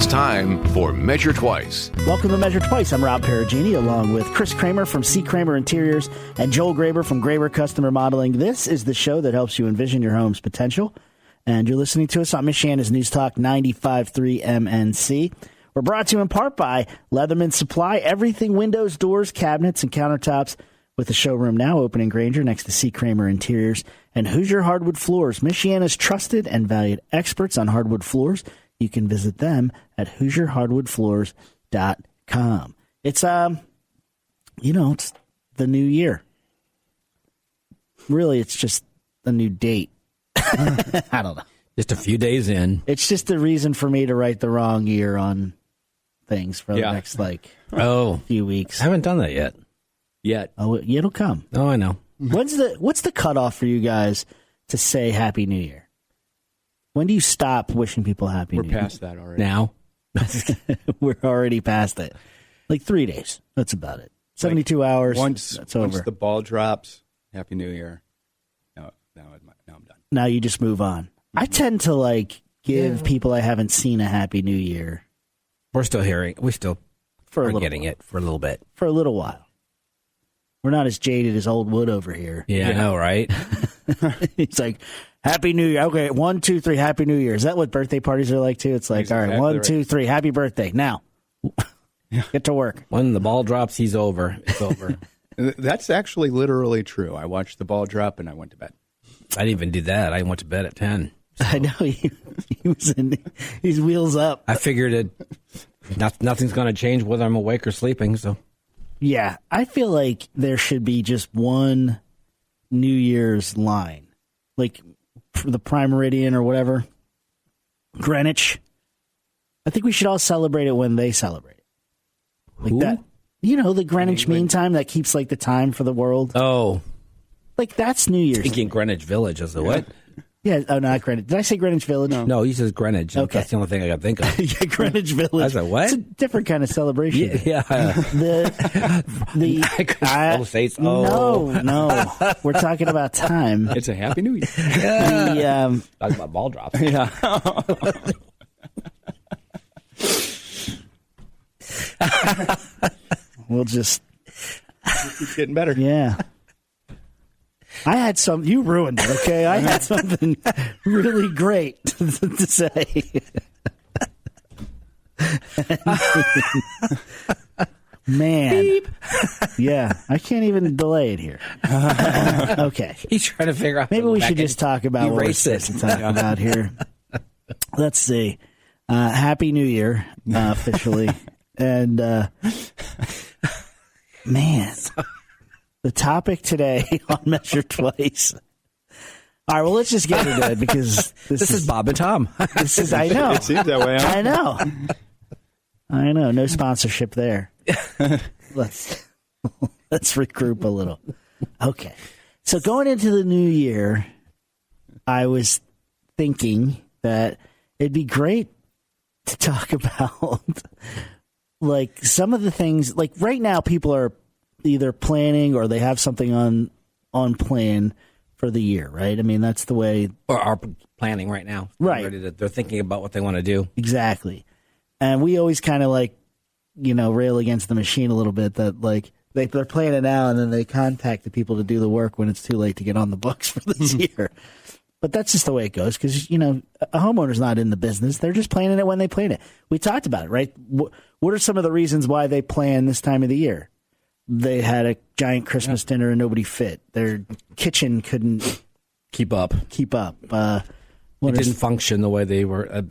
It's time for Measure Twice. Welcome to Measure Twice. I'm Rob Perugini, along with Chris Kramer from C. Kramer Interiors and Joel Graber from Graber Customer Modeling. This is the show that helps you envision your home's potential. And you're listening to us on Michiana's News Talk 95.3 MNC. We're brought to you in part by Leatherman Supply. Everything windows, doors, cabinets, and countertops, with the showroom now open in Granger next to C. Kramer Interiors. And Hoosier Hardwood Floors, Michiana's trusted and valued experts on hardwood floors. You can visit them at HoosierHardwoodFloors.com. It's, it's the new year. Really, it's just a new date. I don't know. Just a few days in. It's just a reason for me to write the wrong year on things for the next, few weeks. I haven't done that yet. Oh, it'll come. Oh, I know. What's the cutoff for you guys to say Happy New Year? When do you stop wishing people Happy New Year? We're past that already. Now? We're already past it. 3 days. That's about it. 72 hours. That's over. Once the ball drops, Happy New Year. Now I'm done. Now you just move on. I tend to give people I haven't seen a Happy New Year. We're still hearing. We still are getting it for a little bit. For a little while. We're not as jaded as old Wood over here. Yeah, I know, right? He's like, Happy New Year. Okay, 1, 2, 3, Happy New Year. Is that what birthday parties are like, too? It's like, all right, 1, 2, 3, happy birthday. Now, get to work. When the ball drops, he's over. It's over. That's actually literally true. I watched the ball drop and I went to bed. I didn't even do that. I went to bed at 10. So. I know. He was he's wheels up. I figured nothing's going to change whether I'm awake or sleeping, so. Yeah, I feel like there should be just one New Year's line, for the Prime Meridian or whatever, Greenwich. I think we should all celebrate it when they celebrate it. Who? That. The Greenwich Mean Time that keeps the time for the world. Oh. That's New Year's. Thinking Greenwich Village as a what? Yeah, not Greenwich. Did I say Greenwich Village? No, he says Greenwich. Okay. That's the only thing I got to think of. Yeah, Greenwich Village. I was like, what? It's a different kind of celebration. Yeah. No. We're talking about time. It's a Happy New Year. Talking about ball drops. Yeah. We'll just keep getting better. Yeah. I had you ruined it, okay? I had something really great to say. Man. Beep. Yeah, I can't even delay it here. Okay. He's trying to figure out. Maybe we should just talk about what we're supposed to talk about here. Let's see. Happy New Year, officially. And, man. The topic today on Measure Twice. All right, well, let's just get into it because this is Bob and Tom. I know. It seems that way. Huh? I know. No sponsorship there. Let's regroup a little. Okay. So going into the new year, I was thinking that it'd be great to talk about some of the things right now people are either planning or they have something on plan for the year, right? I mean, that's the way. Or are planning right now. Right. They're thinking about what they want to do. Exactly. And we always kind of rail against the machine a little bit that they're planning now and then they contact the people to do the work when it's too late to get on the books for this year. But that's just the way it goes because, a homeowner's not in the business. They're just planning it when they plan it. We talked about it, right? What are some of the reasons why they plan this time of the year? They had a giant Christmas dinner and nobody fit. Their kitchen couldn't keep up. It didn't function the way they were.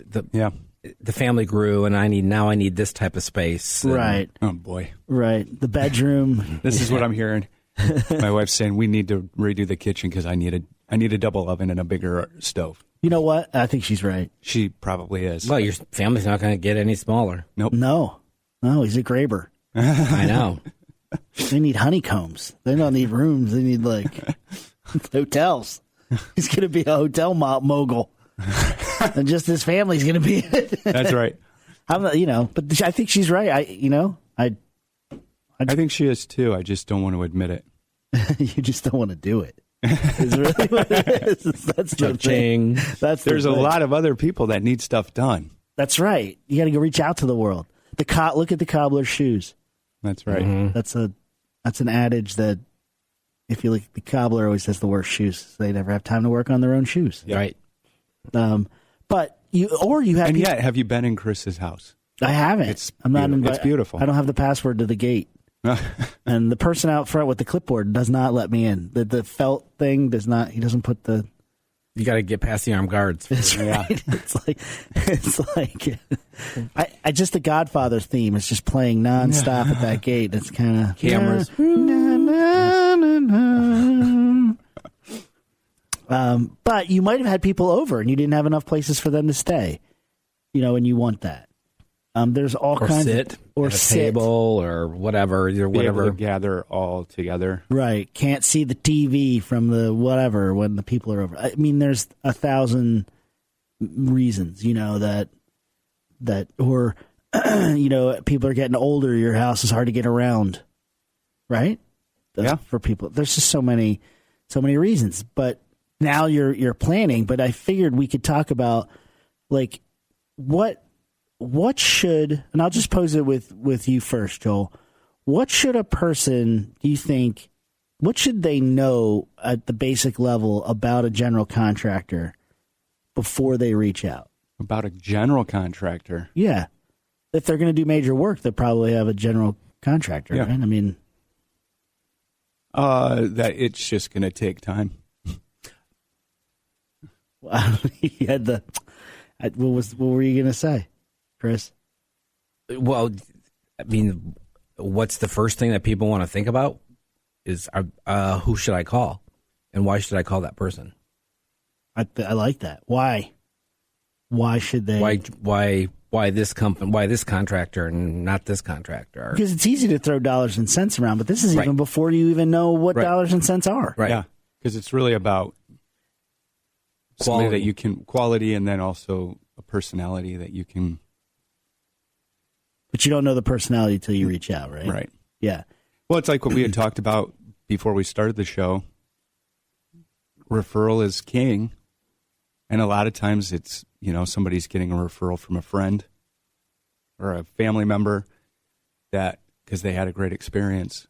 The family grew, and I need this type of space. Right. Oh boy. Right. The bedroom. This is what I'm hearing. My wife's saying we need to redo the kitchen because I need a double oven and a bigger stove. You know what? I think she's right. She probably is. Well, your family's not going to get any smaller. Nope. No, he's a Graber. I know. They need honeycombs. They don't need rooms. They need hotels. He's going to be a hotel mogul, and just his family's going to be it. That's right. I'm not, but I think she's right. I think she is too. I just don't want to admit it. You just don't want to do it. Is really what it is. That's the thing. There's a lot of other people that need stuff done. That's right. You got to go reach out to the world. Look at the cobbler's shoes. That's right. Mm-hmm. That's an adage that if you look, the cobbler always has the worst shoes. They never have time to work on their own shoes. Yeah. Right. But you have. And yet, have you been in Chris's house? I haven't. I'm not invited. It's beautiful. I don't have the password to the gate. And the person out front with the clipboard does not let me in. The felt thing does not. He doesn't put the. You got to get past the armed guards. That's right. It's like I just the Godfather theme is just playing nonstop at that gate. It's kind of cameras. But you might have had people over and you didn't have enough places for them to stay. And you want that. There's all or kinds sit of or at a sit. table or whatever. Be able to gather all together. Right. Can't see the TV from the whatever when the people are over. I mean, there's 1,000 reasons, that or, people are getting older. Your house is hard to get around. Right. For people. There's just so many reasons. But now you're planning. But I figured we could talk about like what should, and I'll just pose it with you first, Joel. What should a person, do you think, what should they know at the basic level about a general contractor before they reach out? About a general contractor? Yeah. If they're going to do major work, they'll probably have a general contractor, right? I mean, that it's just going to take time. You had what were you going to say, Chris? Well, I mean, what's the first thing that people want to think about is who should I call, and why should I call that person? I like that. Why? Why should they? Why this company? Why this contractor and not this contractor? Because it's easy to throw dollars and cents around, but this is even before you even know what dollars and cents are. Right. Yeah, because it's really about quality that you can and then also a personality that you can. But you don't know the personality until you reach out, right? Right. Yeah. Well, it's like what we had talked about before we started the show. Referral is king. And a lot of times it's, somebody's getting a referral from a friend or a family member because they had a great experience.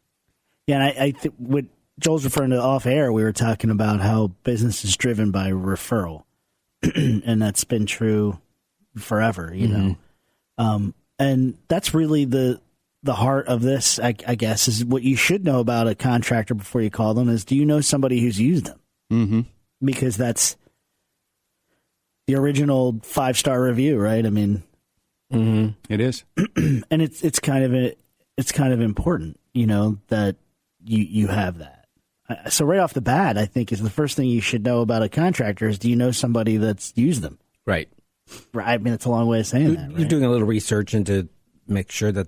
Yeah, and I think what Joel's referring to off air, we were talking about how business is driven by referral. And that's been true forever, know. And that's really the heart of this, I guess, is what you should know about a contractor before you call them is, do you know somebody who's used them? Mm-hmm. Because that's the original 5-star review, right? I mean, it is. And it's kind of important, that you have that. So right off the bat, I think is the first thing you should know about a contractor is, do you know somebody that's used them? Right. I mean, it's a long way of saying that. Right? You're doing a little research into make sure that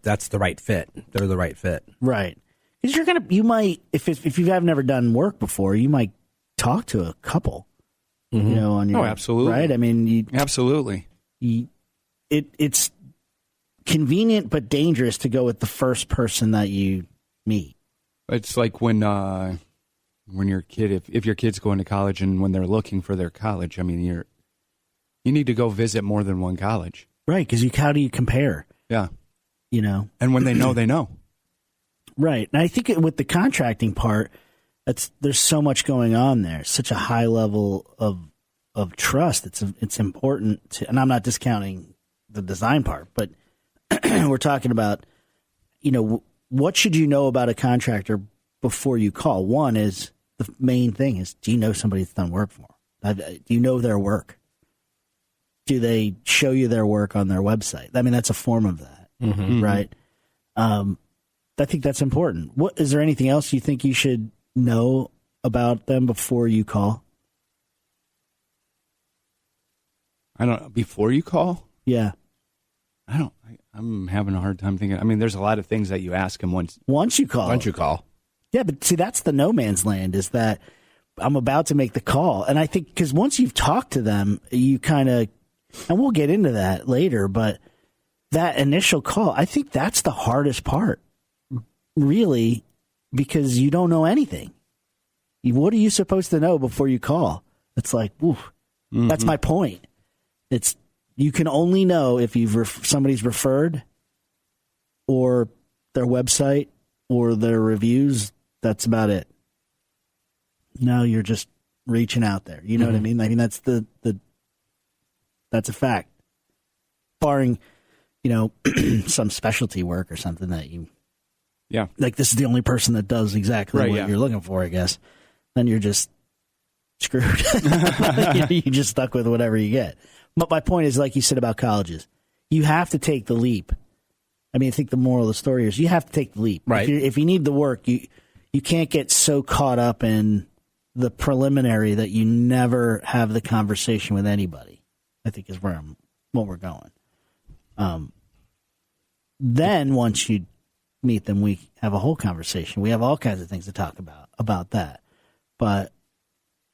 that's the right fit. They're the right fit. Right. Because you might, if you have never done work before, you might talk to a couple, on your. Oh, absolutely. Right. I mean, absolutely. It's convenient but dangerous to go with the first person that you meet. It's like when your kid, if your kid's going to college and when they're looking for their college, I mean, you need to go visit more than one college. Right, because how do you compare? Yeah. And when they know, they know. Right. And I think with the contracting part, there's so much going on there. Such a high level of trust. It's important to, and I'm not discounting the design part, but we're talking about, what should you know about a contractor before you call? One is, the main thing is, do you know somebody that's done work for them? Do you know their work? Do they show you their work on their website? I mean, that's a form of that, right? I think that's important. Is there anything else you think you should know about them before you call? I don't know. Before you call? Yeah. I'm having a hard time thinking. I mean, there's a lot of things that you ask them once you call. Once you call. Yeah, but see, that's the no man's land, is that I'm about to make the call. And I think because once you've talked to them, you kind of, and we'll get into that later, but that initial call, I think that's the hardest part, really, because you don't know anything. What are you supposed to know before you call? It's like, oof, that's my point. It's You can only know if somebody's referred or their website or their reviews. That's about it. No, you're just reaching out there. You know what I mean? I mean, that's that's a fact. Barring, some specialty work or something that like this is the only person that does exactly what you're looking for, I guess. Then you're just screwed. You're just stuck with whatever you get. But my point is, like you said about colleges, you have to take the leap. I mean, I think the moral of the story is you have to take the leap. Right. If you need the work, you can't get so caught up in the preliminary that you never have the conversation with anybody, I think is where we're going. Then once you meet them, we have a whole conversation. We have all kinds of things to talk about that. But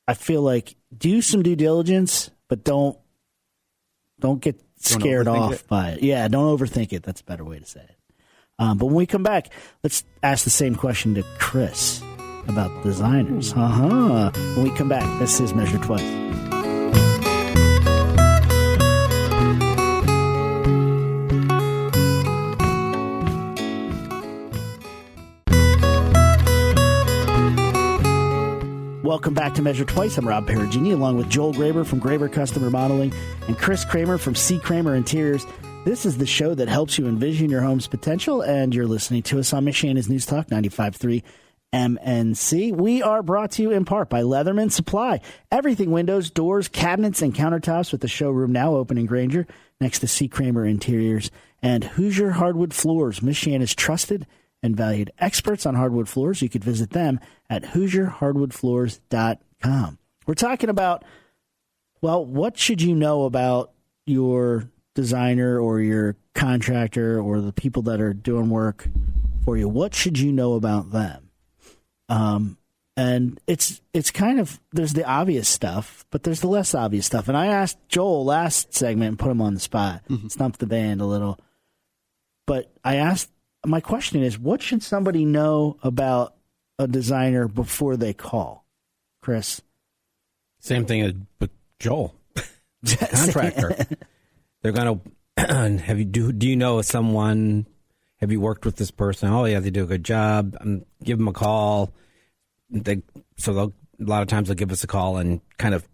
I feel like do some due diligence, but don't get scared off by it. Yeah, don't overthink it. That's a better way to say it. But when we come back, let's ask the same question to Chris about designers. When we come back, this is Measure Twice. Welcome back to Measure Twice. I'm Rob Perugini, along with Joel Graber from Graber Customer Modeling and Chris Kramer from C. Kramer Interiors. This is the show that helps you envision your home's potential, and you're listening to us on Michiana's News Talk 95.3 MNC. We are brought to you in part by Leatherman Supply. Everything windows, doors, cabinets, and countertops, with the showroom now open in Granger next to C. Kramer Interiors. And Hoosier Hardwood Floors, Michiana's trusted and valued experts on hardwood floors. You could visit them at HoosierHardwoodFloors.com. We're talking about, what should you know about your designer or your contractor or the people that are doing work for you? What should you know about them? And it's kind of, there's the obvious stuff, but there's the less obvious stuff. And I asked Joel last segment and put him on the spot, stumped the band a little. But my question is, what should somebody know about a designer before they call? Chris? Same thing with Joel, contractor. They're going to, do you know someone, have you worked with this person? Oh, yeah, they do a good job. Give them a call. A lot of times they'll give us a call and kind of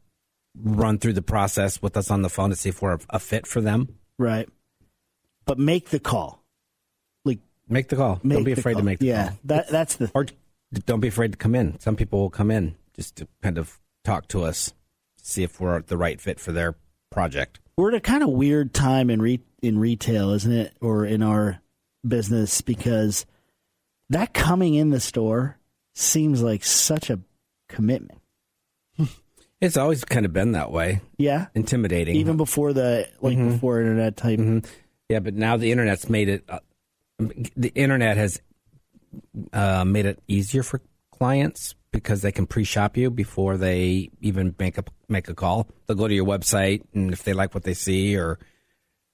run through the process with us on the phone to see if we're a fit for them. Right. But make the call. Make the call. Don't be afraid to make the call. Yeah, that's the... Or don't be afraid to come in. Some people will come in just to kind of talk to us, see if we're the right fit for their project. We're at a kind of weird time in retail, isn't it? Or in our business, because that coming in the store seems like such a commitment. It's always kind of been that way. Yeah. Intimidating. Even before before internet type. Yeah, but now the internet's made it... the internet has made it easier for clients because they can pre-shop you before they even make a call. They'll go to your website, and if they like what they see, or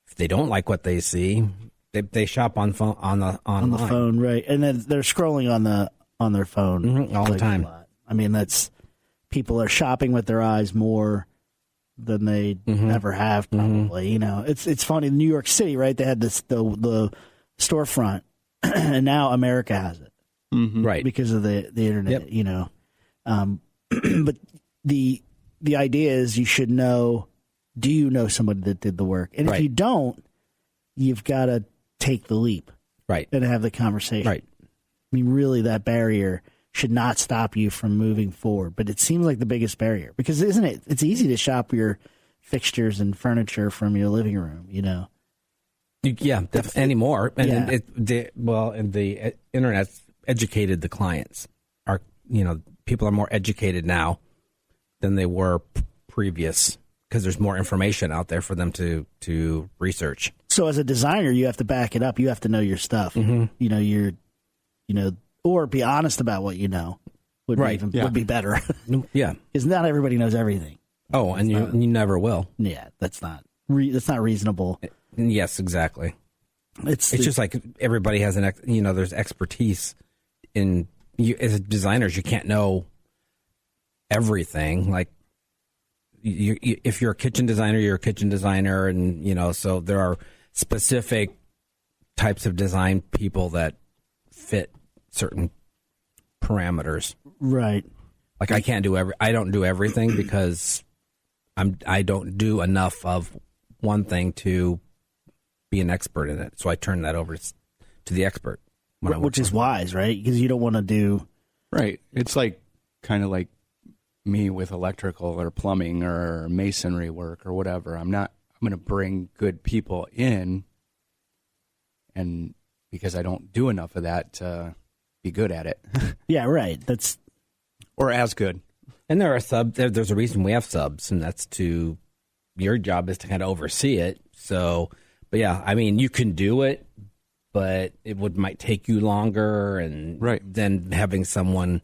if they don't like what they see, they shop on the phone, right? And then they're scrolling on their phone all the time. I mean, people are shopping with their eyes more than they ever have. Probably, it's funny. In New York City, right? They had the storefront, and now America has it, right? Because of the internet, but the idea is you should know. Do you know somebody that did the work? And if you don't, you've got to take the leap, right, and have the conversation, right. I mean, really, that barrier should not stop you from moving forward. But it seems like the biggest barrier, because isn't it? It's easy to shop your fixtures and furniture from your living room, Yeah, anymore. And the internet's educated the clients. People are more educated now than they were previous, because there's more information out there for them to research. So as a designer, you have to back it up. You have to know your stuff. Or be honest about what you know would be better. Yeah, because not everybody knows everything. Oh, and you never will. Yeah, that's not reasonable. Yes, exactly. It's just like everybody has there's expertise in you as designers. You can't know everything. Like if you're a kitchen designer, you're a kitchen designer, and so there are specific types of design people that fit certain parameters. Right. Like I don't do everything because I don't do enough of one thing to be an expert in it. So I turn that over to the expert. Which is wise, right? Because you don't want to do... Right. It's like kind of like me with electrical or plumbing or masonry work or whatever. I'm going to bring good people in, and because I don't do enough of that to be good at it. Yeah, right. That's... Or as good. And there are there's a reason we have subs, and that's your job is to kind of oversee it. So, but yeah, I mean, you can do it, but it might take you longer, and than having someone,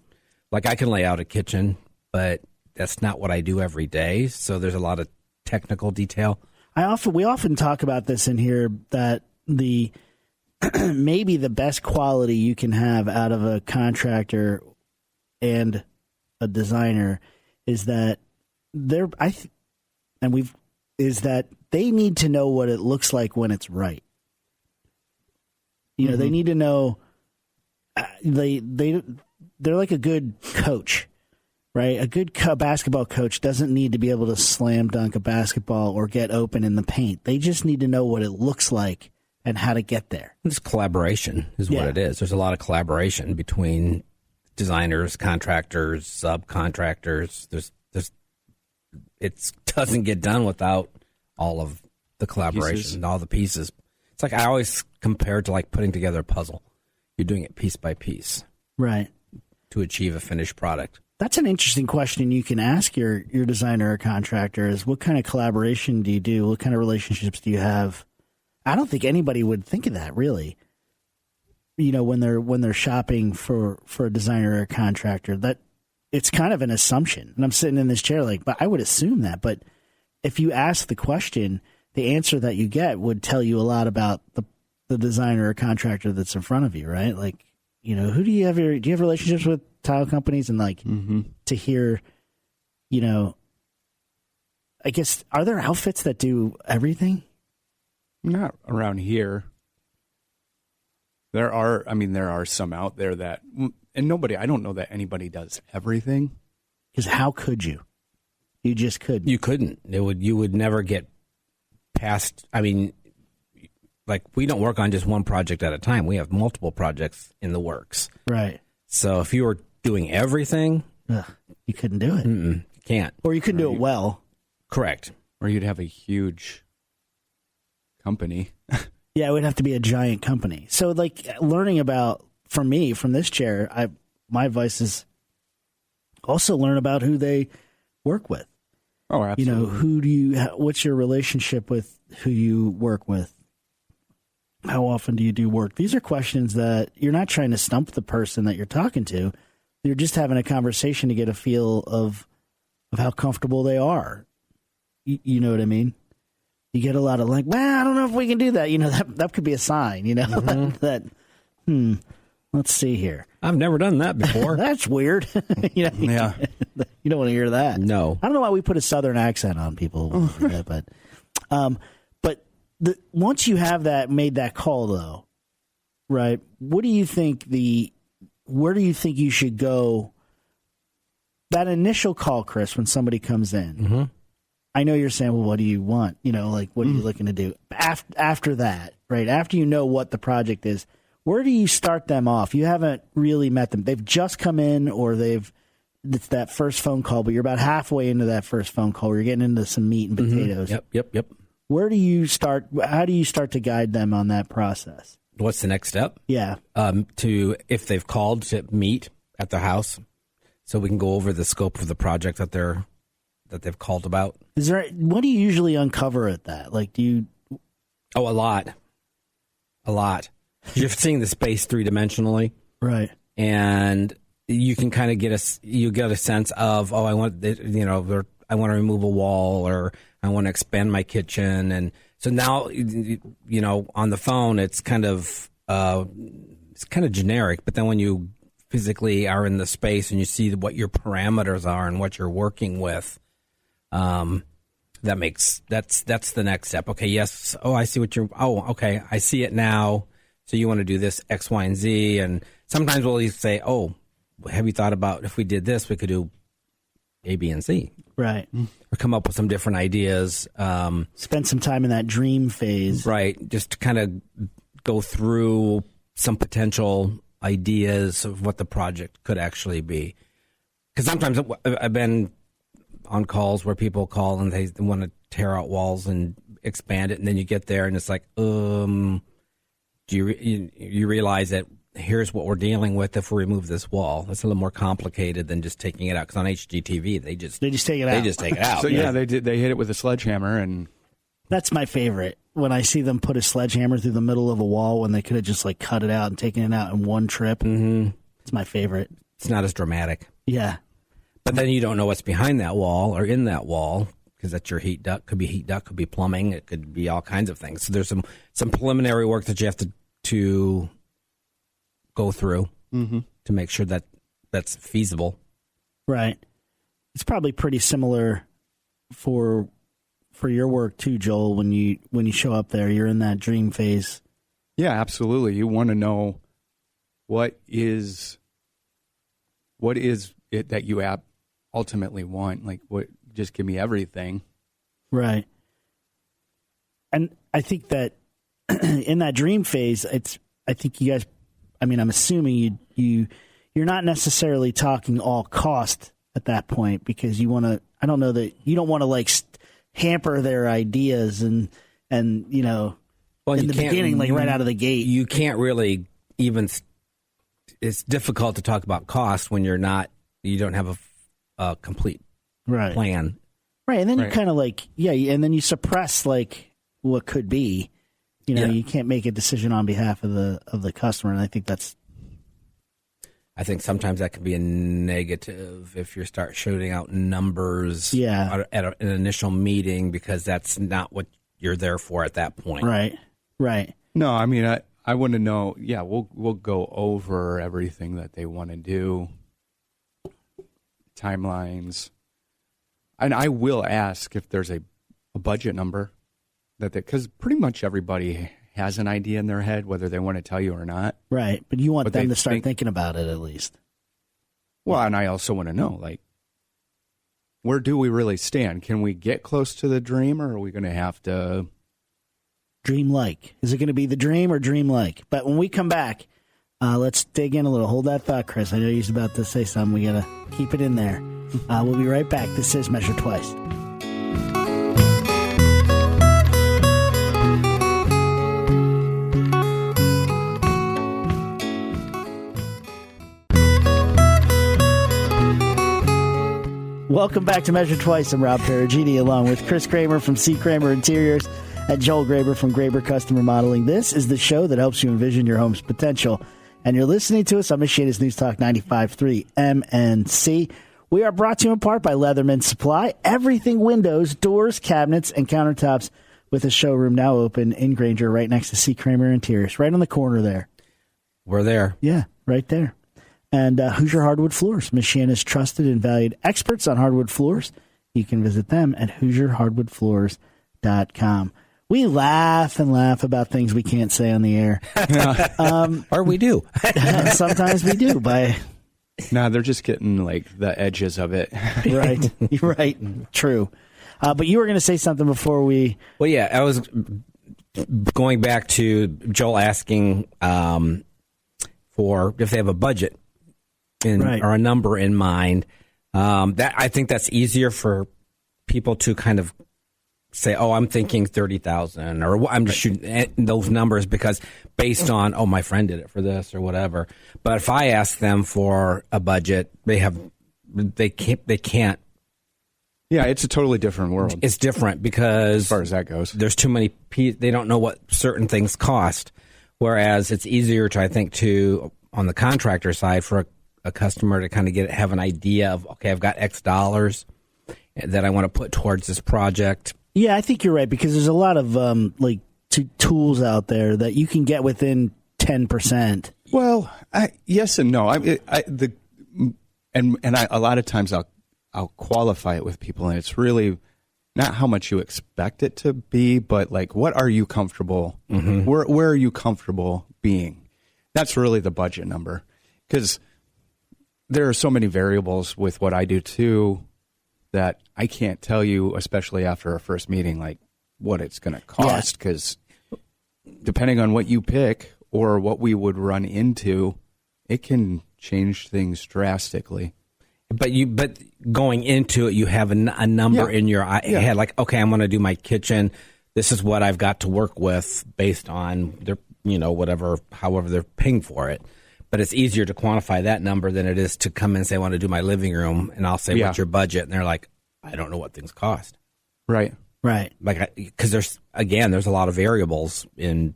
like I can lay out a kitchen, but that's not what I do every day. So there's a lot of technical detail. We often talk about this in here, that maybe the best quality you can have out of a contractor and a designer is that they need to know what it looks like when it's right. They need to know. They're like a good coach, right? A good basketball coach doesn't need to be able to slam dunk a basketball or get open in the paint. They just need to know what it looks like and how to get there. It's collaboration is what it is. There's a lot of collaboration between designers, contractors, subcontractors. It doesn't get done without all of the collaboration and all the pieces. It's like I always compare it to like putting together a puzzle. You're doing it piece by piece, right, to achieve a finished product. That's an interesting question you can ask your designer or contractor: is what kind of collaboration do you do? What kind of relationships do you have? I don't think anybody would think of that, really. When they're shopping for a designer or a contractor, that it's kind of an assumption. And I'm sitting in this chair but I would assume that. But if you ask the question, the answer that you get would tell you a lot about the designer or contractor that's in front of you, right? Like, who do you have relationships with tile companies? And to hear, I guess, are there outfits that do everything? Not around here. There are some out there that, and I don't know that anybody does everything. Because how could you? You just couldn't. You couldn't. You would never get past, like we don't work on just one project at a time. We have multiple projects in the works. Right. So if you were doing everything, you couldn't do it. You can't. Or you couldn't do it well. Correct. Or you'd have a huge company. Yeah, it would have to be a giant company. So, learning about, for me, from this chair, my advice is also learn about who they work with. Oh, absolutely. What's your relationship with who you work with? How often do you do work? These are questions that you're not trying to stump the person that you're talking to. You're just having a conversation to get a feel of how comfortable they are. You know what I mean? You get a lot of I don't know if we can do that. That could be a sign, let's see here. I've never done that before. That's weird. Yeah. You don't want to hear that. No. I don't know why we put a Southern accent on people, but once you have made that call though, right? What do you think where do you think you should go? That initial call, Chris, when somebody comes in, mm-hmm. I know you're saying, well, what do you want? What are you looking to do? After that, right? After you know what the project is, where do you start them off? You haven't really met them. They've just come in, or it's that first phone call, but you're about halfway into that first phone call where you're getting into some meat and potatoes. Mm-hmm. Yep. Where do you start? How do you start to guide them on that process? What's the next step? Yeah. If they've called, to meet at their house so we can go over the scope of the project that they've called about. What do you usually uncover at that? A lot. You're seeing the space three-dimensionally. Right. And you can kind of get a sense of, I want to remove a wall, or I want to expand my kitchen. And so now, on the phone, it's kind of generic, but then when you physically are in the space and you see what your parameters are and what you're working with, That's the next step. Okay, yes. Oh, I see what you're. Oh, okay, I see it now. So you want to do this X, Y, and Z, and sometimes we'll say, oh, have you thought about if we did this, we could do A, B, and C. Right. Or come up with some different ideas. Spend some time in that dream phase. Right. Just to kind of go through some potential ideas of what the project could actually be. Because sometimes I've been on calls where people call and they want to tear out walls and expand it, and then you get there and it's like, do you realize that here's what we're dealing with if we remove this wall? It's a little more complicated than just taking it out. Because on HGTV, they just take it out. They just take it out. So they hit it with a sledgehammer, and that's my favorite. When I see them put a sledgehammer through the middle of a wall when they could have just like cut it out and taken it out in one trip. Mm-hmm. It's my favorite. It's not as dramatic. Yeah. But then you don't know what's behind that wall or in that wall, because that's your heat duct. Could be heat duct, could be plumbing, it could be all kinds of things. So there's some preliminary work that you have to go through to make sure that that's feasible. Right. It's probably pretty similar for your work too, Joel. When you show up there, you're in that dream phase. Yeah, absolutely. You want to know what is it that you ultimately want. Like, what? Just give me everything. Right. And I think that in that dream phase, I think you guys, I mean, I'm assuming you're not necessarily talking all cost at that point, because you want to, I don't know that you don't want to like hamper their ideas and in the beginning, like right out of the gate. You can't really even, it's difficult to talk about cost when you don't have a complete plan. Right. And then you kind of like, and then you suppress like what could be. You can't make a decision on behalf of the customer, and I think sometimes that can be a negative if you start shooting out numbers at an initial meeting, because that's not what you're there for at that point. Right. No, I mean, I want to know. Yeah, we'll go over everything that they want to do, timelines, and I will ask if there's a budget number. Because pretty much everybody has an idea in their head, whether they want to tell you or not. Right, but you want them to start thinking about it at least. Well, and I also want to know, like, where do we really stand? Can we get close to the dream, or are we going to have to... Dream-like. Is it going to be the dream or dream-like? But when we come back, let's dig in a little. Hold that thought, Chris. I know you're about to say something. We got to keep it in there. We'll be right back. This is Measure Twice. Welcome back to Measure Twice. I'm Rob Perugini, along with Chris Kramer from C. Kramer Interiors and Joel Graber from Graber Customer Modeling. This is the show that helps you envision your home's potential. And you're listening to us on Michiana's News Talk 95.3 MNC. We are brought to you in part by Leatherman Supply. Everything windows, doors, cabinets, and countertops, with a showroom now open in Granger right next to C. Kramer Interiors, right on the corner there. We're there. Yeah, right there. And Hoosier Hardwood Floors, Michiana's trusted and valued experts on hardwood floors. You can visit them at HoosierHardwoodFloors.com. We laugh and laugh about things we can't say on the air. Or we do. Sometimes we do. No, they're just getting like the edges of it. Right. True. But you were going to say something before we... Well, yeah, I was going back to Joel asking for if they have a budget or a number in mind. That I think that's easier for people to kind of say, "Oh, I'm thinking 30,000," or I'm just shooting those numbers because based on, "Oh, my friend did it for this" or whatever. But if I ask them for a budget, they can't. Yeah, it's a totally different world. It's different because as far as that goes, there's too many. They don't know what certain things cost. Whereas it's easier to, I think, on the contractor side for a customer to kind of have an idea of, okay, I've got X dollars that I want to put towards this project. Yeah, I think you're right, because there's a lot of tools out there that you can get within 10%. Well, yes and no. A lot of times I'll qualify it with people, and it's really not how much you expect it to be, but like, what are you comfortable? Where are you comfortable being? That's really the budget number, because there are so many variables with what I do too that I can't tell you, especially after our first meeting, like what it's going to cost, because depending on what you pick or what we would run into, it can change things drastically. But going into it, you have a number in your head, like, okay, I'm going to do my kitchen. This is what I've got to work with based on their, however they're paying for it. But it's easier to quantify that number than it is to come in and say, I want to do my living room, and I'll say, what's your budget? And they're like, I don't know what things cost. Right. Like, because there's a lot of variables in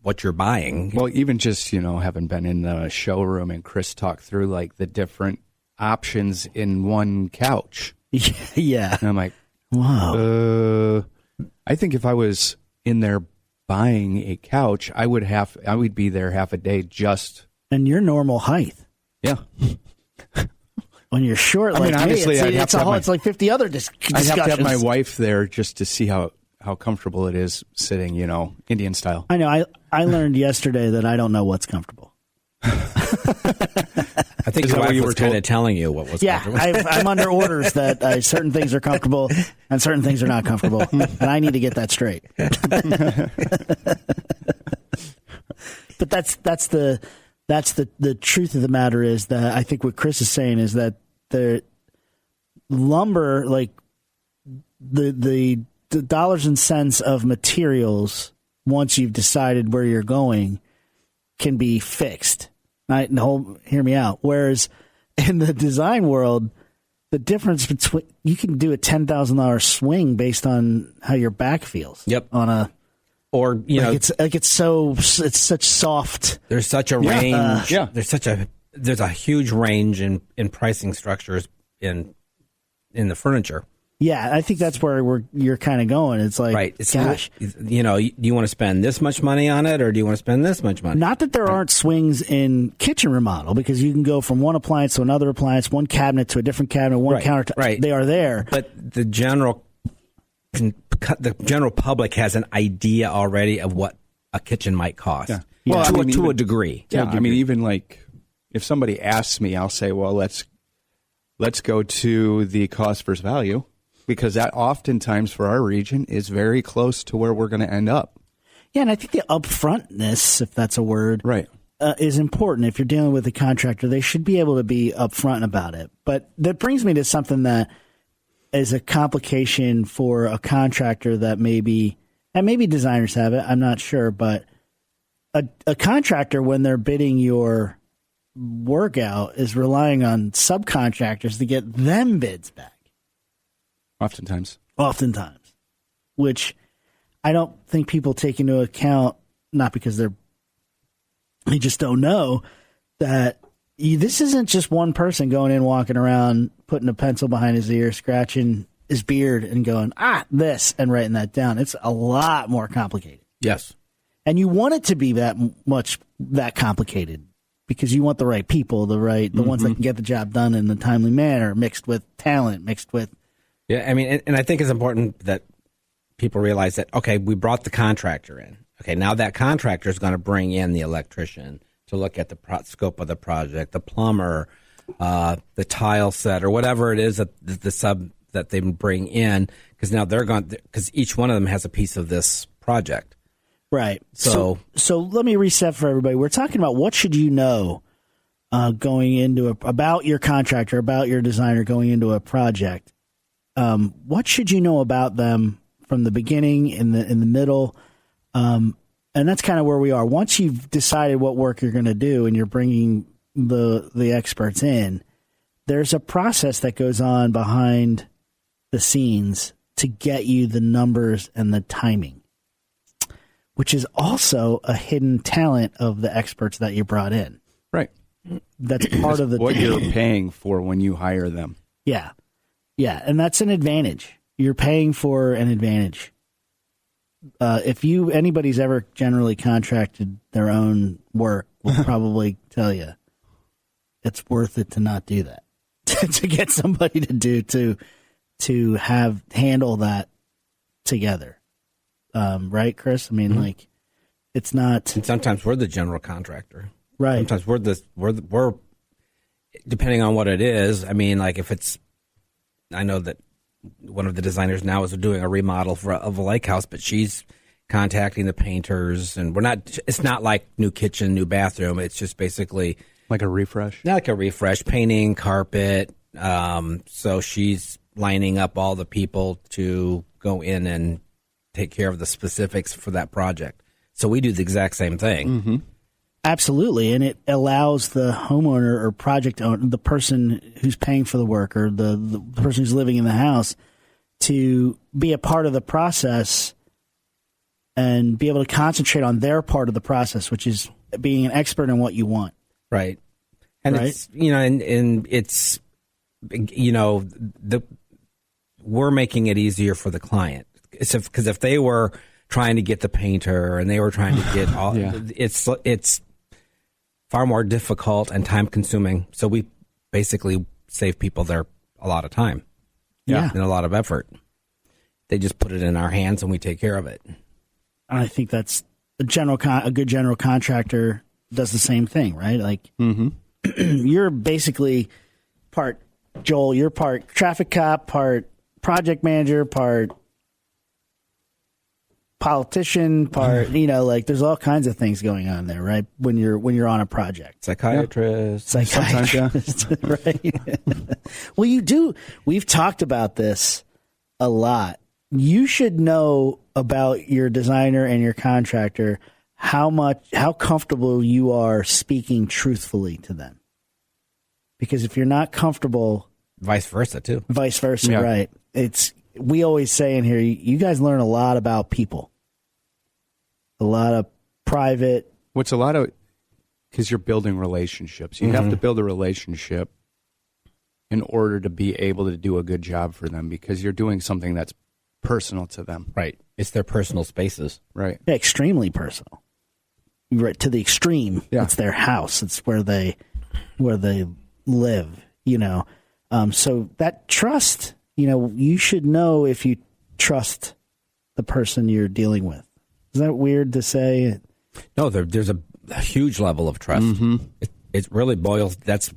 what you're buying. Well, even just, having been in the showroom and Chris talked through like the different options in one couch. Yeah. And I'm like, wow. I think if I was in there buying a couch, I would be there half a day just. And your normal height. Yeah. When you're short, like me, honestly, it's like 50 other discussions. I'd have to have my wife there just to see how comfortable it is sitting, Indian style. I know. I learned yesterday that I don't know what's comfortable. I think your wife was kind of telling you what was comfortable. I'm under orders that certain things are comfortable and certain things are not comfortable, and I need to get that straight. But that's the truth of the matter is that I think what Chris is saying is that the lumber, like the dollars and cents of materials, once you've decided where you're going, can be fixed. Right? Hear me out. Whereas in the design world, the difference between you can do a $10,000 swing based on how your back feels. Yep. On a or it's such soft. There's such a range. There's a huge range in pricing structures in the furniture. Yeah, I think that's where you're kind of going. It's like, right. Gosh, do you want to spend this much money on it, or do you want to spend this much money? Not that there aren't swings in kitchen remodel, because you can go from one appliance to another appliance, one cabinet to a different cabinet, one countertop. Right. They are there. But the general public has an idea already of what a kitchen might cost. Yeah. Well, to a degree. Yeah, I mean, even like if somebody asks me, I'll say, well, let's go to the cost versus value, because that oftentimes for our region is very close to where we're going to end up. Yeah, and I think the upfrontness, if that's a word, right, is important. If you're dealing with a contractor, they should be able to be upfront about it. But that brings me to something that is a complication for a contractor that maybe designers have it, I'm not sure, but a contractor, when they're bidding your work out, is relying on subcontractors to get them bids back. Oftentimes, which I don't think people take into account, not because they just don't know that this isn't just one person going in, walking around, putting a pencil behind his ear, scratching his beard and going, this, and writing that down. It's a lot more complicated. Yes. And you want it to be that complicated, because you want the right people, the ones that can get the job done in a timely manner, mixed with talent, mixed with. Yeah, I mean, and I think it's important that people realize that, okay, we brought the contractor in. Okay, now that contractor is going to bring in the electrician to look at the scope of the project, the plumber, the tile set, or whatever it is that the sub that they bring in, because now they're going, because each one of them has a piece of this project. Right. So let me reset for everybody. We're talking about what should you know going into about your contractor, about your designer going into a project. What should you know about them from the beginning, in the middle, and that's kind of where we are. Once you've decided what work you're going to do and you're bringing the experts in, there's a process that goes on behind the scenes to get you the numbers and the timing, which is also a hidden talent of the experts that you brought in. Right. That's part of what you're paying for when you hire them. Yeah. Yeah, and that's an advantage. You're paying for an advantage. If anybody's ever generally contracted their own work, will probably tell you it's worth it to not do that. to get somebody to handle that together. Right, Chris? I mean, like, it's not. And sometimes we're the general contractor. Right. Sometimes we're depending on what it is. I mean, like if it's, I know that one of the designers now is doing a remodel of a lake house, but she's contacting the painters, and it's not like new kitchen, new bathroom. It's just basically Like a refresh? not like a refresh, painting, carpet. So she's lining up all the people to go in and take care of the specifics for that project. So we do the exact same thing. Mm-hmm. Absolutely, and it allows the homeowner or project owner, the person who's paying for the work, or the person who's living in the house, to be a part of the process and be able to concentrate on their part of the process, which is being an expert in what you want. Right. And Right. it's, and it's, we're making it easier for the client. Because if they were trying to get the painter and they were trying to get all, Yeah. it's far more difficult and time consuming. So we basically save people there a lot of time Yeah. and a lot of effort. They just put it in our hands and we take care of it. I think that's a good general contractor does the same thing, right? Like, you're basically part Joel, you're part traffic cop, part project manager, part politician, part like there's all kinds of things going on there, right? When you're on a project, Psychiatrist. psychiatrist, right? Well, you do. We've talked about this a lot. You should know about your designer and your contractor how comfortable you are speaking truthfully to them. Because if you're not comfortable, Vice versa, too. vice versa, Yeah. right? We always say in here, you guys learn a lot about people, a lot of private. What's a lot of, because you're building relationships. You have to build a relationship in order to be able to do a good job for them, because you're doing something that's personal to them. Right. It's their personal spaces. Right. Extremely personal, right to the extreme. Yeah. It's their house. It's where they live. So that trust. You should know if you trust the person you're dealing with. Is that weird to say? No, there's a huge level of trust. It really boils. That's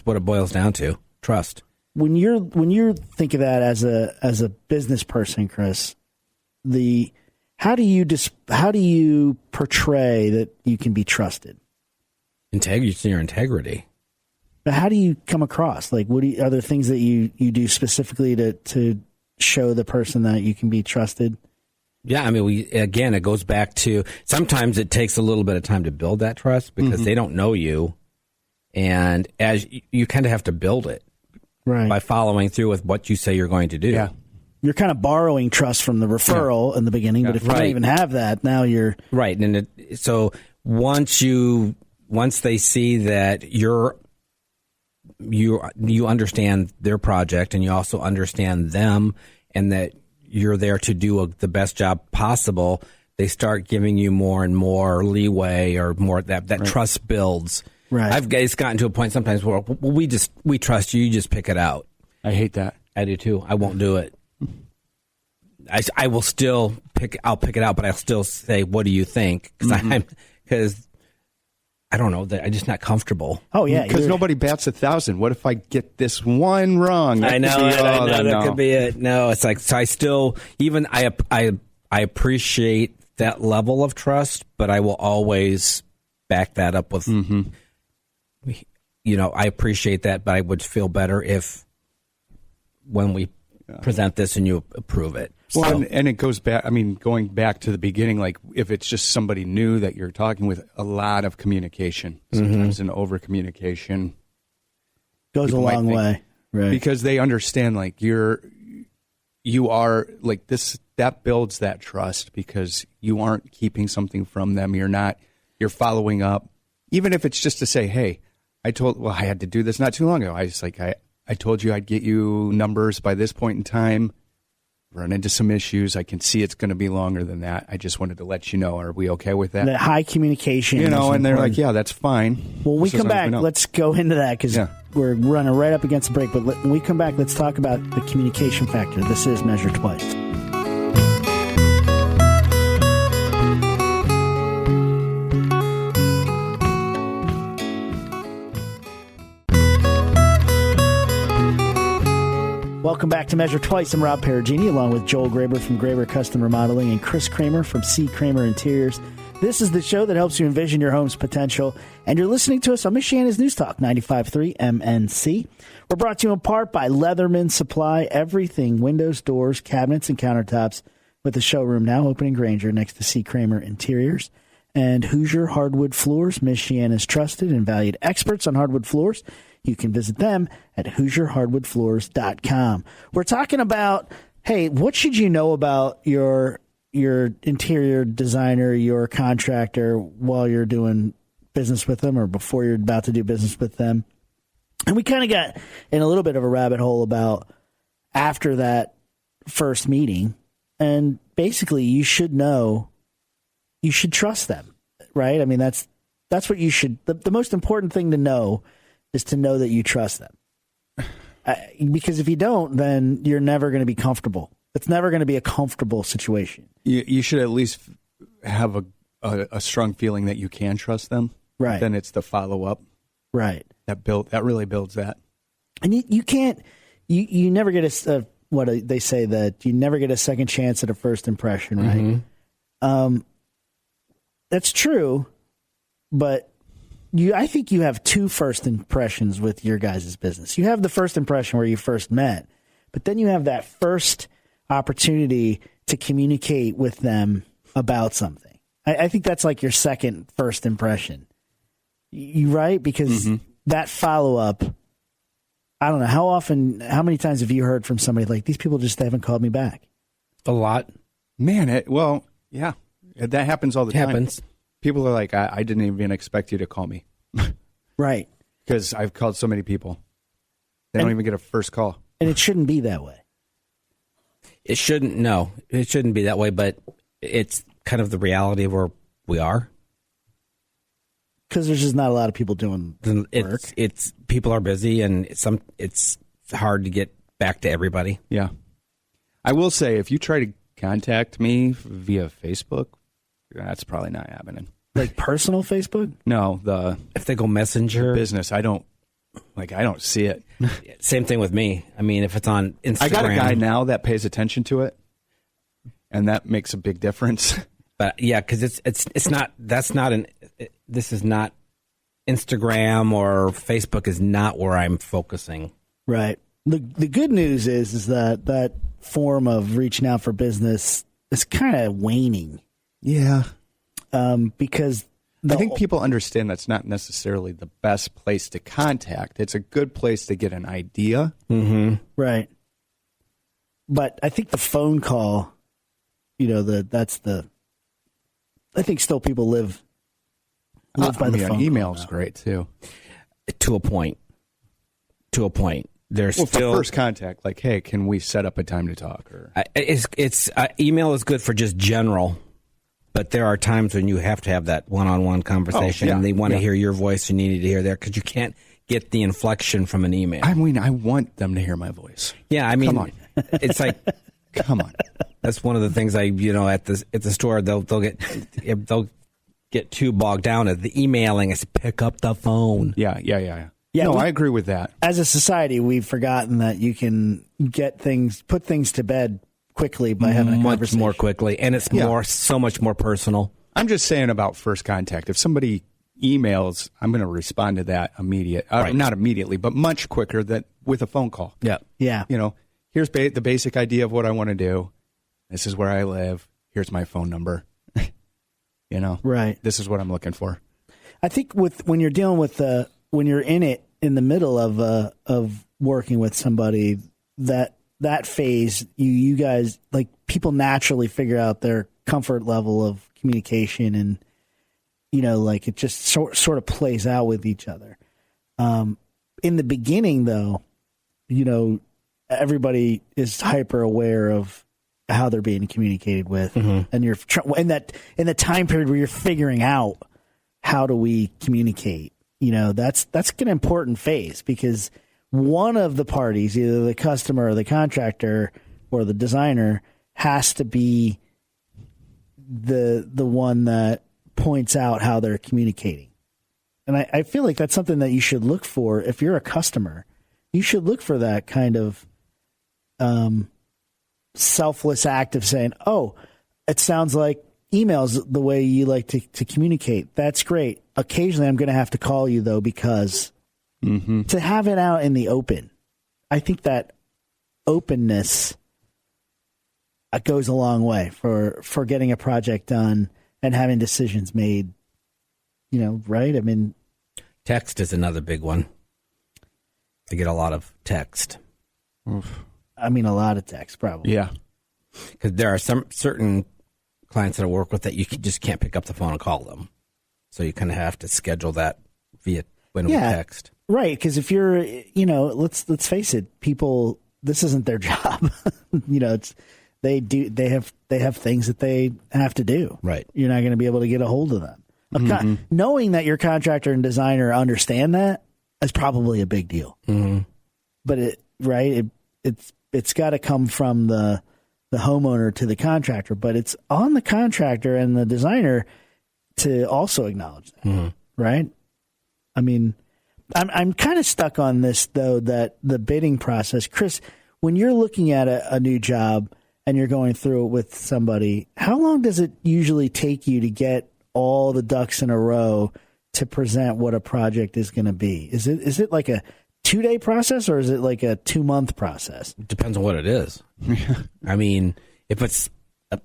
what it boils down to. Trust. When you think of that as a business person, Chris, how do you portray that you can be trusted? Integrity. Your integrity. But how do you come across? Like, are there things that you do specifically to show the person that you can be trusted? Yeah, I mean, it goes back to, sometimes it takes a little bit of time to build that trust because they don't know you, and as you kind of have to build it Right. by following through with what you say you're going to do. Yeah. You're kind of borrowing trust from the referral in the beginning, but if you don't Right. even have that, now you're Right, and so once they see that you understand their project and you also understand them, and that you're there to do the best job possible, they start giving you more and more leeway, or more that trust builds. Right. It's gotten to a point sometimes where we trust you. You just pick it out. I hate that. I do too. I won't do it. I will still I'll pick it out, but I'll still say, "What do you think?" Because I don't know, that I'm just not comfortable. oh yeah, Because you're- nobody bats 1,000. What if I get this one wrong? I know, that could be it. No, it's like, so I still, even I appreciate that level of trust, but I will always back that up with, I appreciate that, but I would feel better if when we present this and you approve it. Well, So- and it goes back, going back to the beginning, like if it's just somebody new that you're talking with, a lot of communication, sometimes an over communication, goes a people might long think- way. Right. because they understand like you are like this, that builds that trust, because you aren't keeping something from them. You're following up, even if it's just to say, hey, I had to do this not too long ago. I told you I'd get you numbers by this point in time. run into some issues. I can see it's going to be longer than that. I just wanted to let you know. Are we okay with that? The high communication. You know, is and they're important. like, yeah, that's fine. Well, when we Just come as long as back, we know. let's go into that because Yeah. we're running right up against the break. But when we come back, let's talk about the communication factor. This is Measure Twice. Welcome back to Measure Twice. I'm Rob Perugini, along with Joel Graber from Graber Custom Remodeling and Chris Kramer from C. Kramer Interiors. This is the show that helps you envision your home's potential, and you're listening to us on Michiana's News Talk 95.3 MNC. We're brought to you in part by Leatherman Supply, everything windows, doors, cabinets, and countertops, with the showroom now open in Granger next to C. Kramer Interiors. And Hoosier Hardwood Floors, Michiana's trusted and valued experts on hardwood floors. You can visit them at HoosierHardwoodFloors.com. We're talking about, hey, what should you know about your interior designer, your contractor, while you're doing business with them or before you're about to do business with them? And we kind of got in a little bit of a rabbit hole about after that first meeting. And basically, you should know, you should trust them, right? I mean, that's what you should, the most important thing to know is to know that you trust them. Because if you don't, then you're never going to be comfortable. It's never going to be a comfortable situation. You should at least have a strong feeling that you can trust them. Right. Then it's the follow up. Right. That really builds that. And you can't, you never get what they say, that you never get a second chance at a first impression, right? Mm-hmm. That's true, but I think you have two first impressions with your guys' business. You have the first impression where you first met, but then you have that first opportunity to communicate with them about something. I think that's like your second first impression. You right? Because that follow-up, I don't know, how many times have you heard from somebody like, these people just haven't called me back? A lot. Man, yeah, that happens all the time. Happens. People are like, I didn't even expect you to call me. Right. Because I've called so many people. They don't even get a first call. And it shouldn't be that way. It shouldn't be that way, but it's kind of the reality of where we are. Because there's just not a lot of people doing work. It's people are busy, and it's hard to get back to everybody. Yeah. I will say, if you try to contact me via Facebook, that's probably not happening. Like personal Facebook? No, the If they go Messenger, business, I don't see it. same thing with me. I mean, if it's on Instagram, I got a guy now that pays attention to it, and that makes a big difference. But yeah, because it's not. That's not an. This is not Instagram or Facebook is not where I'm focusing. Right. The good news is that form of reaching out for business is kind of waning. Yeah. Because I think people understand that's not necessarily the best place to contact. It's a good place to get an idea. Mm-hmm. Right. But I think the phone call, I think still people live by the phone. Email's great too. To a point. There's Well, still for first contact, like, hey, can we set up a time to talk? Or it's email is good for just general, but there are times when you have to have that one-on-one conversation, and they want to hear your voice. You need to hear there because you can't get the inflection from an email. I mean, I want them to hear my voice. Yeah, I mean, Come on. It's like, come on. That's one of the things at the store they'll get too bogged down at the emailing. Is pick up the phone. Yeah. Yeah, No, I agree with that. As a society, we've forgotten that you can put things to bed quickly by having a much conversation. more quickly, and it's so much more personal. I'm just saying about first contact. If somebody emails, I'm going to respond to that not immediately, but much quicker than with a phone call. Yeah. Yeah. Here's the basic idea of what I want to do. This is where I live. Here's my phone number. Right. This is what I'm looking for. I think when you're dealing with when you're in the middle of working with somebody, that phase, you guys, like, people naturally figure out their comfort level of communication, and like it just sort of plays out with each other. In the beginning, though, everybody is hyper aware of how they're being communicated with, and you're in the time period where you're figuring out how do we communicate. That's an important phase, because one of the parties, either the customer or the contractor or the designer, has to be the one that points out how they're communicating. And I feel like that's something that you should look for if you're a customer. You should look for that kind of selfless act of saying, oh, it sounds like email's the way you like to communicate. That's great. Occasionally I'm going to have to call you, though, because to have it out in the open, I think that openness goes a long way for getting a project done and having decisions made, right? I mean, text is another big one. I get a lot of text. Oof. I mean, a lot of text, probably. Yeah. Because there are some certain clients that I work with that you just can't pick up the phone and call them. So you kind of have to schedule that via we text. Right, because if you're, let's face it, people, this isn't their job. They have things that they have to do. Right. You're not going to be able to get a hold of them. Knowing that your contractor and designer understand that is probably a big deal. But it's got to come from the homeowner to the contractor, but it's on the contractor and the designer to also acknowledge that, right? I mean, I'm kind of stuck on this, though, that the bidding process, Chris, when you're looking at a new job and you're going through it with somebody, how long does it usually take you to get all the ducks in a row to present what a project is going to be? Is it like a 2-day process, or is it like a 2-month process? It depends on what it is. I mean, if it's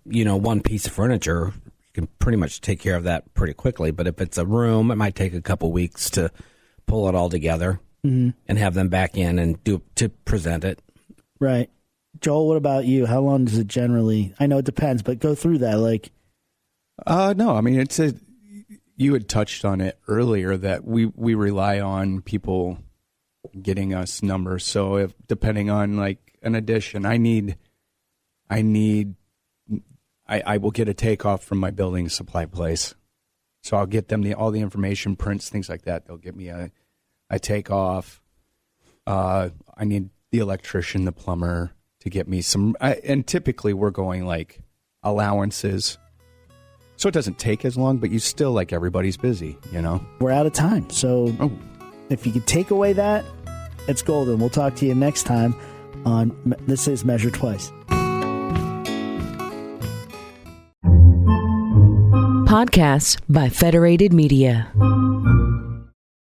one piece of furniture, you can pretty much take care of that pretty quickly. But if it's a room, it might take a couple weeks to pull it all together and have them back in and to present it. Right. Joel, what about you? How long does it generally? I know it depends, but go through that. No, I mean, you had touched on it earlier that we rely on people getting us numbers. So if depending on like an addition, I will get a takeoff from my building supply place. So I'll get them all the information, prints, things like that. They'll get me a takeoff. I need the electrician, the plumber to get me some. And typically we're going like allowances. So it doesn't take as long, but you still, like, everybody's busy, We're out of time. So if you could take away that, it's golden. We'll talk to you next time on This is Measure Twice. Podcasts by Federated Media.